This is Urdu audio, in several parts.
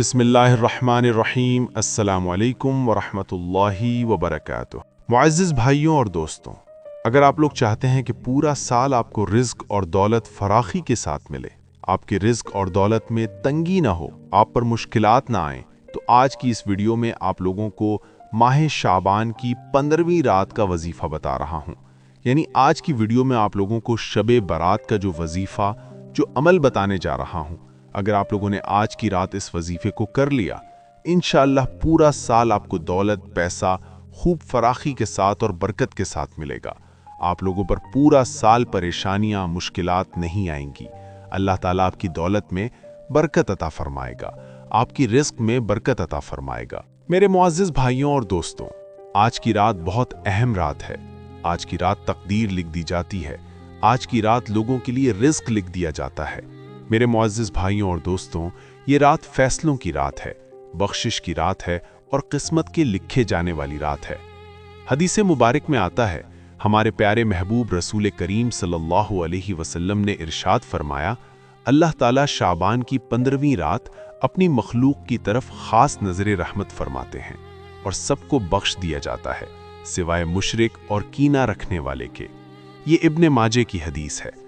بسم اللہ الرحمن الرحیم۔ السلام علیکم ورحمۃ اللہ وبرکاتہ۔ معزز بھائیوں اور دوستوں، اگر آپ لوگ چاہتے ہیں کہ پورا سال آپ کو رزق اور دولت فراخی کے ساتھ ملے، آپ کے رزق اور دولت میں تنگی نہ ہو، آپ پر مشکلات نہ آئیں، تو آج کی اس ویڈیو میں آپ لوگوں کو ماہ شعبان کی 15ویں رات کا وظیفہ بتا رہا ہوں۔ یعنی آج کی ویڈیو میں آپ لوگوں کو شب برات کا جو وظیفہ، جو عمل بتانے جا رہا ہوں، اگر آپ لوگوں نے آج کی رات اس وظیفے کو کر لیا، انشاءاللہ پورا سال آپ کو دولت، پیسہ خوب فراخی کے ساتھ اور برکت کے ساتھ ملے گا۔ آپ لوگوں پر پورا سال پریشانیاں، مشکلات نہیں آئیں گی۔ اللہ تعالیٰ آپ کی دولت میں برکت عطا فرمائے گا، آپ کی رزق میں برکت عطا فرمائے گا۔ میرے معزز بھائیوں اور دوستوں، آج کی رات بہت اہم رات ہے۔ آج کی رات تقدیر لکھ دی جاتی ہے۔ آج کی رات لوگوں کے لیے رزق لکھ دیا جاتا ہے۔ میرے معزز بھائیوں اور دوستوں، یہ رات فیصلوں کی رات ہے، بخشش کی رات ہے اور قسمت کے لکھے جانے والی رات ہے۔ حدیث مبارک میں آتا ہے، ہمارے پیارے محبوب رسول کریم صلی اللہ علیہ وسلم نے ارشاد فرمایا، اللہ تعالیٰ شعبان کی 15ویں رات اپنی مخلوق کی طرف خاص نظر رحمت فرماتے ہیں اور سب کو بخش دیا جاتا ہے سوائے مشرک اور کینہ رکھنے والے کے۔ یہ ابن ماجہ کی حدیث ہے۔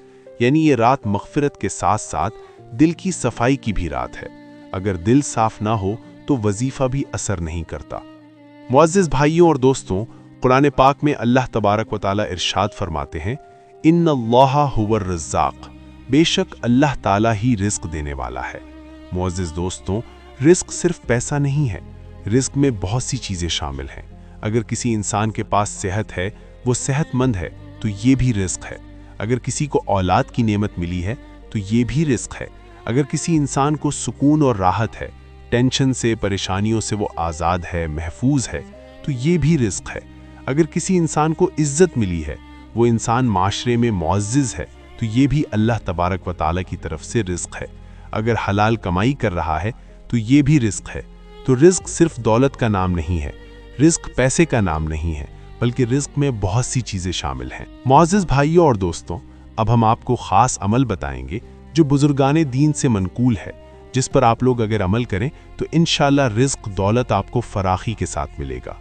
یعنی یہ رات مغفرت کے ساتھ ساتھ دل کی صفائی کی بھی رات ہے۔ اگر دل صاف نہ ہو تو وظیفہ بھی اثر نہیں کرتا۔ معزز بھائیوں اور دوستوں، قرآن پاک میں اللہ تبارک و تعالیٰ ارشاد فرماتے ہیں، ان اللہ هو الرزاق، بے شک اللہ تعالیٰ ہی رزق دینے والا ہے۔ معزز دوستوں، رزق صرف پیسہ نہیں ہے، رزق میں بہت سی چیزیں شامل ہیں۔ اگر کسی انسان کے پاس صحت ہے، وہ صحت مند ہے، تو یہ بھی رزق ہے۔ اگر کسی کو اولاد کی نعمت ملی ہے تو یہ بھی رزق ہے۔ اگر کسی انسان کو سکون اور راحت ہے، ٹینشن سے، پریشانیوں سے وہ آزاد ہے، محفوظ ہے، تو یہ بھی رزق ہے۔ اگر کسی انسان کو عزت ملی ہے، وہ انسان معاشرے میں معزز ہے، تو یہ بھی اللہ تبارک و تعالیٰ کی طرف سے رزق ہے۔ اگر حلال کمائی کر رہا ہے تو یہ بھی رزق ہے۔ تو رزق صرف دولت کا نام نہیں ہے، رزق پیسے کا نام نہیں ہے، بلکہ رزق میں بہت سی چیزیں شامل ہیں۔ معزز بھائیوں اور دوستوں، اب ہم آپ کو خاص عمل بتائیں گے جو بزرگان دین سے منقول ہے، جس پر آپ لوگ اگر عمل کریں تو انشاءاللہ رزق، دولت آپ کو فراخی کے ساتھ ملے گا۔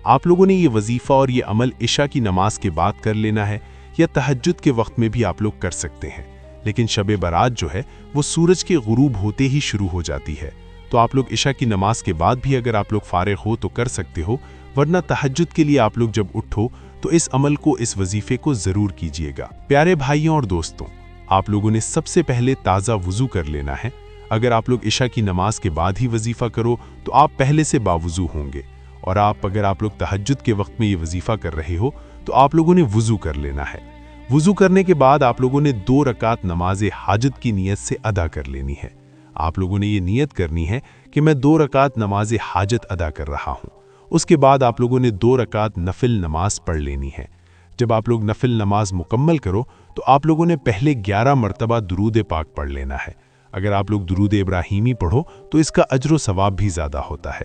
آپ لوگوں نے یہ وظیفہ اور یہ عمل عشاء کی نماز کے بعد کر لینا ہے، یا تہجد کے وقت میں بھی آپ لوگ کر سکتے ہیں، لیکن شب برات جو ہے وہ سورج کے غروب ہوتے ہی شروع ہو جاتی ہے۔ تو آپ لوگ عشاء کی نماز کے بعد بھی اگر آپ لوگ فارغ ہو تو کر سکتے ہو، ورنہ تہجد کے لیے آپ لوگ جب اٹھو تو اس عمل کو، اس وظیفے کو ضرور کیجیے گا۔ پیارے بھائیوں اور دوستوں، آپ لوگوں نے سب سے پہلے تازہ وضو کر لینا ہے۔ اگر آپ لوگ عشاء کی نماز کے بعد ہی وظیفہ کرو تو آپ پہلے سے باوضو ہوں گے، اور اگر آپ لوگ تہجد کے وقت میں یہ وظیفہ کر رہے ہو تو آپ لوگوں نے وضو کر لینا ہے۔ وضو کرنے کے بعد آپ لوگوں نے 2 رکعت نماز حاجت کی نیت سے ادا کر لینی ہے۔ آپ لوگوں نے یہ نیت کرنی ہے کہ میں 2 رکعت نماز حاجت ادا کر رہا ہوں۔ اس کے بعد آپ لوگوں نے 2 رکعت نفل نماز پڑھ لینی ہے۔ جب آپ لوگ نفل نماز مکمل کرو تو آپ لوگوں نے پہلے 11 مرتبہ درود پاک پڑھ لینا ہے۔ اگر آپ لوگ درود ابراہیمی پڑھو تو اس کا اجر و ثواب بھی زیادہ ہوتا ہے۔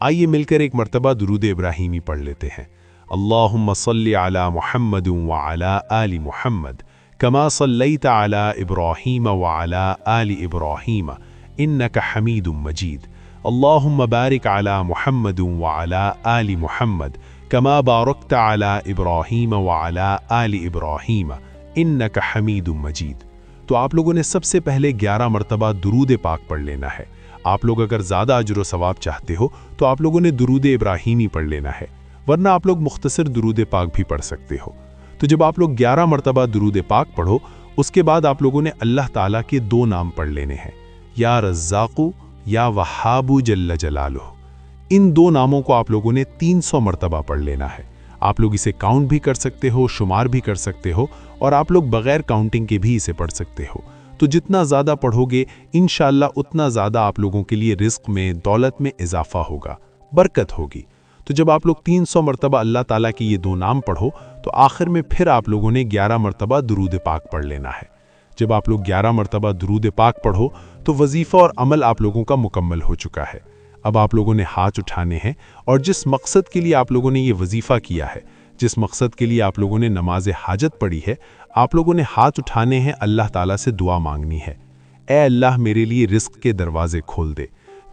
آئیے مل کر ایک مرتبہ درود ابراہیمی پڑھ لیتے ہیں۔ اللہم صلی علی محمد وعلی آل محمد کما صلیت علی ابراہیم وعلی آل ابراہیم انک حمید مجید۔ اللہم بارک علی محمد وعلی آل محمد کما بارکت علی ابراہیم وعلی آل ابراہیم انک حمید مجید۔ تو آپ لوگوں نے سب سے پہلے 11 مرتبہ درود پاک پڑھ لینا ہے۔ آپ لوگ اگر زیادہ اجر و ثواب چاہتے ہو تو آپ لوگوں نے درود ابراہیمی پڑھ لینا ہے، ورنہ آپ لوگ مختصر درود پاک بھی پڑھ سکتے ہو۔ تو جب آپ لوگ 11 مرتبہ درود پاک پڑھو، اس کے بعد آپ لوگوں نے اللہ تعالیٰ کے 2 نام پڑھ لینے ہیں، یا رزاق یا وہاب جل جلالہ۔ ان 2 ناموں کو آپ لوگوں نے 300 مرتبہ پڑھ لینا ہے۔ آپ لوگ اسے کاؤنٹ بھی کر سکتے ہو، شمار بھی کر سکتے ہو، اور آپ لوگ بغیر کاؤنٹنگ کے بھی اسے پڑھ سکتے ہو۔ تو جتنا زیادہ پڑھو گے انشاءاللہ اتنا زیادہ آپ لوگوں کے لیے رزق میں، دولت میں اضافہ ہوگا، برکت ہوگی۔ تو جب آپ لوگ 300 مرتبہ اللہ تعالیٰ کی یہ 2 نام پڑھو تو آخر میں پھر آپ لوگوں نے 11 مرتبہ درود پاک پڑھ لینا ہے۔ جب آپ لوگ 11 مرتبہ درود پاک پڑھو تو وظیفہ اور عمل آپ لوگوں کا مکمل ہو چکا ہے۔ اب آپ لوگوں نے ہاتھ اٹھانے ہیں، اور جس مقصد کے لیے آپ لوگوں نے یہ وظیفہ کیا ہے، جس مقصد کے لیے آپ لوگوں نے نماز حاجت پڑھی ہے، آپ لوگوں نے ہاتھ اٹھانے ہیں، اللہ تعالیٰ سے دعا مانگنی ہے۔ اے اللہ، میرے لیے رزق کے دروازے کھول دے۔